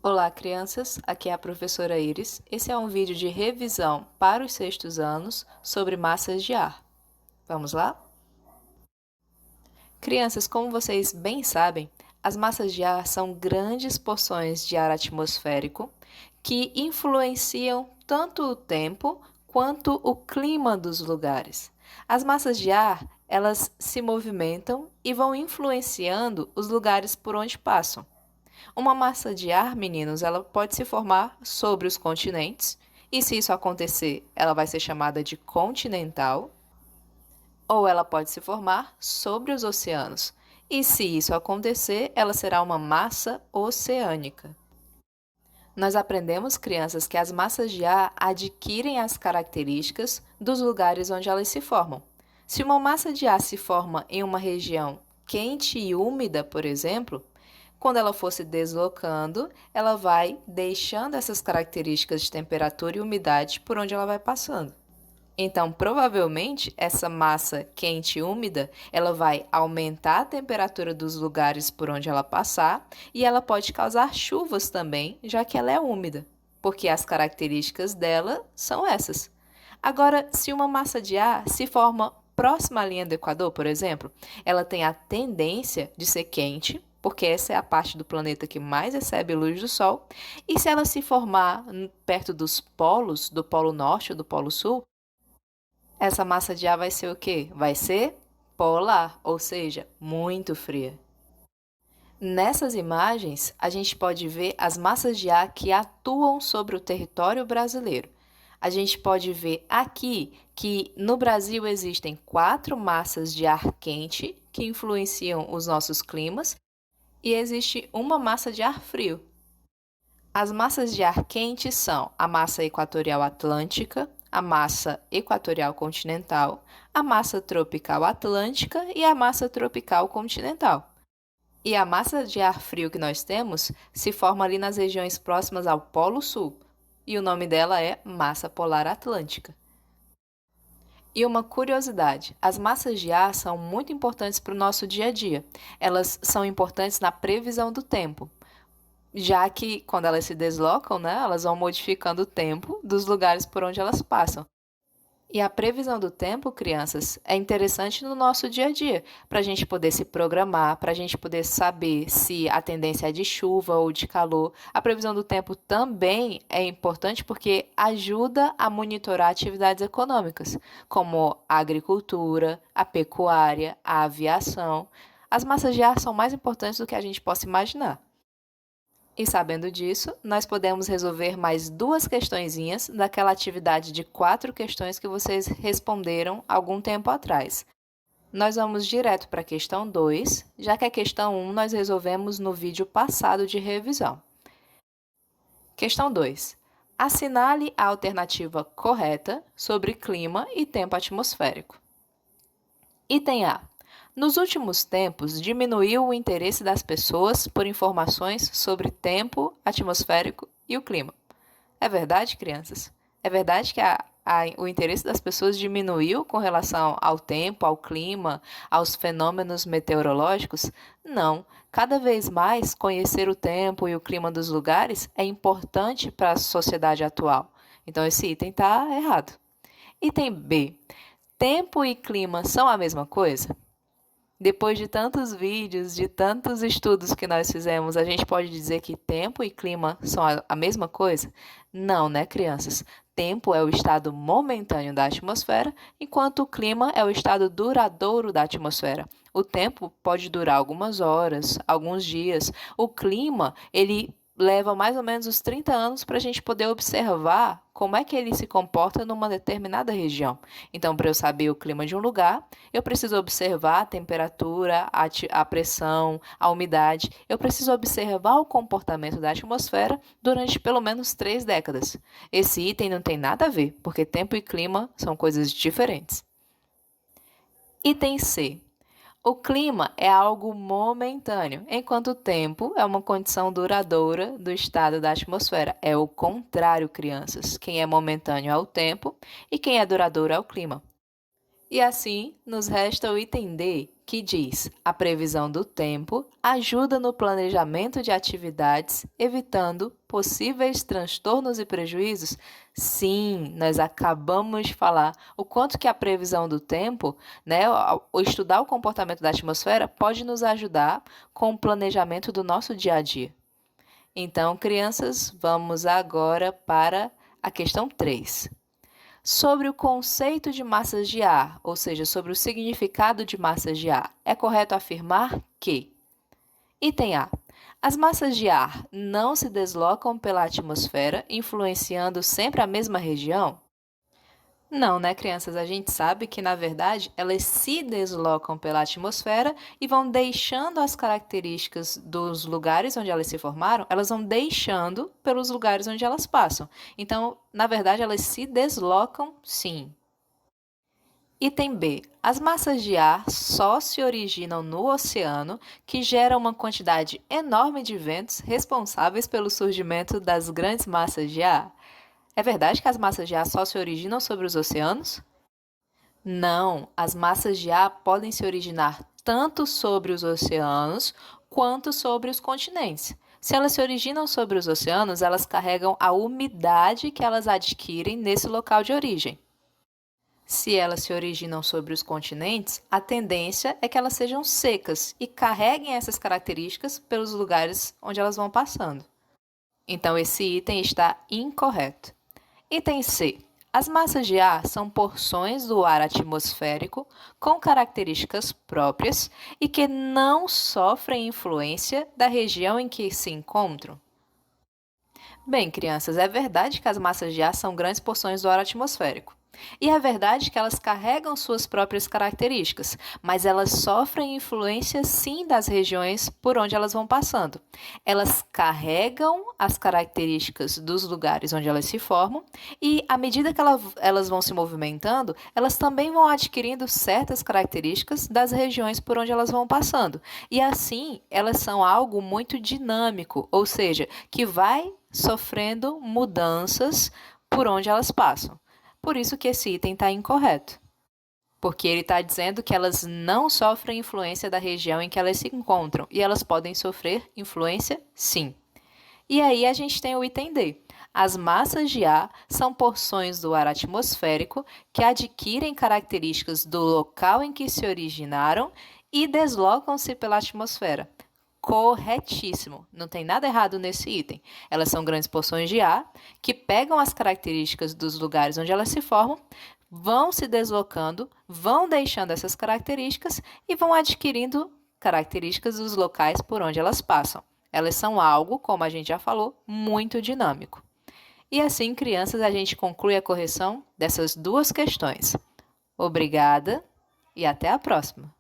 Olá, crianças! Aqui é a professora Iris. Esse é um vídeo de revisão para os sextos anos sobre massas de ar. Vamos lá? Crianças, como vocês bem sabem, as massas de ar são grandes porções de ar atmosférico que influenciam tanto o tempo quanto o clima dos lugares. As massas de ar, elas se movimentam e vão influenciando os lugares por onde passam. Uma massa de ar, meninos, ela pode se formar sobre os continentes, e se isso acontecer, ela vai ser chamada de continental, ou ela pode se formar sobre os oceanos, e se isso acontecer, ela será uma massa oceânica. Nós aprendemos, crianças, que as massas de ar adquirem as características dos lugares onde elas se formam. Se uma massa de ar se forma em uma região quente e úmida, por exemplo, quando ela for se deslocando, ela vai deixando essas características de temperatura e umidade por onde ela vai passando. Então, provavelmente, essa massa quente e úmida, ela vai aumentar a temperatura dos lugares por onde ela passar e ela pode causar chuvas também, já que ela é úmida, porque as características dela são essas. Agora, se uma massa de ar se forma próxima à linha do Equador, por exemplo, ela tem a tendência de ser quente, porque essa é a parte do planeta que mais recebe luz do Sol, e se ela se formar perto dos polos, do Polo Norte ou do Polo Sul, essa massa de ar vai ser o quê? Vai ser polar, ou seja, muito fria. Nessas imagens, a gente pode ver as massas de ar que atuam sobre o território brasileiro. A gente pode ver aqui que no Brasil existem 4 massas de ar quente que influenciam os nossos climas e existe uma massa de ar frio. As massas de ar quente são a massa equatorial atlântica, a massa equatorial continental, a massa tropical atlântica e a massa tropical continental. E a massa de ar frio que nós temos se forma ali nas regiões próximas ao Polo Sul, e o nome dela é massa polar atlântica. E uma curiosidade, as massas de ar são muito importantes para o nosso dia a dia. Elas são importantes na previsão do tempo, já que quando elas se deslocam, né, elas vão modificando o tempo dos lugares por onde elas passam. E a previsão do tempo, crianças, é interessante no nosso dia a dia, para a gente poder se programar, para a gente poder saber se a tendência é de chuva ou de calor. A previsão do tempo também é importante porque ajuda a monitorar atividades econômicas, como a agricultura, a pecuária, a aviação. As massas de ar são mais importantes do que a gente possa imaginar. E sabendo disso, nós podemos resolver mais 2 questõezinhas daquela atividade de 4 questões que vocês responderam algum tempo atrás. Nós vamos direto para a questão 2, já que a questão 1 nós resolvemos no vídeo passado de revisão. Questão 2. Assinale a alternativa correta sobre clima e tempo atmosférico. Item A. Nos últimos tempos, diminuiu o interesse das pessoas por informações sobre tempo atmosférico e o clima. É verdade, crianças? É verdade que o interesse das pessoas diminuiu com relação ao tempo, ao clima, aos fenômenos meteorológicos? Não. Cada vez mais, conhecer o tempo e o clima dos lugares é importante para a sociedade atual. Então, esse item está errado. Item B. Tempo e clima são a mesma coisa? Depois de tantos vídeos, de tantos estudos que nós fizemos, a gente pode dizer que tempo e clima são a mesma coisa? Não, né, crianças? Tempo é o estado momentâneo da atmosfera, enquanto o clima é o estado duradouro da atmosfera. O tempo pode durar algumas horas, alguns dias. O clima, ele leva mais ou menos uns 30 anos para a gente poder observar como é que ele se comporta numa determinada região. Então, para eu saber o clima de um lugar, eu preciso observar a temperatura, a pressão, a umidade. Eu preciso observar o comportamento da atmosfera durante pelo menos 3 décadas. Esse item não tem nada a ver, porque tempo e clima são coisas diferentes. Item C. O clima é algo momentâneo, enquanto o tempo é uma condição duradoura do estado da atmosfera. É o contrário, crianças. Quem é momentâneo é o tempo e quem é duradouro é o clima. E assim, nos resta o item D, que diz: a previsão do tempo ajuda no planejamento de atividades, evitando possíveis transtornos e prejuízos? Sim, nós acabamos de falar o quanto que a previsão do tempo, né, o estudar o comportamento da atmosfera pode nos ajudar com o planejamento do nosso dia a dia. Então, crianças, vamos agora para a questão 3. Sobre o conceito de massas de ar, ou seja, sobre o significado de massas de ar, é correto afirmar que: item A. As massas de ar não se deslocam pela atmosfera, influenciando sempre a mesma região? Não, né, crianças? A gente sabe que, na verdade, elas se deslocam pela atmosfera e vão deixando as características dos lugares onde elas se formaram, elas vão deixando pelos lugares onde elas passam. Então, na verdade, elas se deslocam, sim. Item B. As massas de ar só se originam no oceano, que gera uma quantidade enorme de ventos responsáveis pelo surgimento das grandes massas de ar. É verdade que as massas de ar só se originam sobre os oceanos? Não, as massas de ar podem se originar tanto sobre os oceanos quanto sobre os continentes. Se elas se originam sobre os oceanos, elas carregam a umidade que elas adquirem nesse local de origem. Se elas se originam sobre os continentes, a tendência é que elas sejam secas e carreguem essas características pelos lugares onde elas vão passando. Então, esse item está incorreto. Item C. As massas de ar são porções do ar atmosférico com características próprias e que não sofrem influência da região em que se encontram. Bem, crianças, é verdade que as massas de ar são grandes porções do ar atmosférico. E é verdade que elas carregam suas próprias características, mas elas sofrem influência sim das regiões por onde elas vão passando. Elas carregam as características dos lugares onde elas se formam e, à medida que elas vão se movimentando, elas também vão adquirindo certas características das regiões por onde elas vão passando. E assim, elas são algo muito dinâmico, ou seja, que vai sofrendo mudanças por onde elas passam. Por isso que esse item está incorreto, porque ele está dizendo que elas não sofrem influência da região em que elas se encontram, e elas podem sofrer influência sim. E aí a gente tem o item D. As massas de ar são porções do ar atmosférico que adquirem características do local em que se originaram e deslocam-se pela atmosfera. Corretíssimo, não tem nada errado nesse item. Elas são grandes porções de ar que pegam as características dos lugares onde elas se formam, vão se deslocando, vão deixando essas características e vão adquirindo características dos locais por onde elas passam. Elas são algo, como a gente já falou, muito dinâmico. E assim, crianças, a gente conclui a correção dessas duas questões. Obrigada e até a próxima!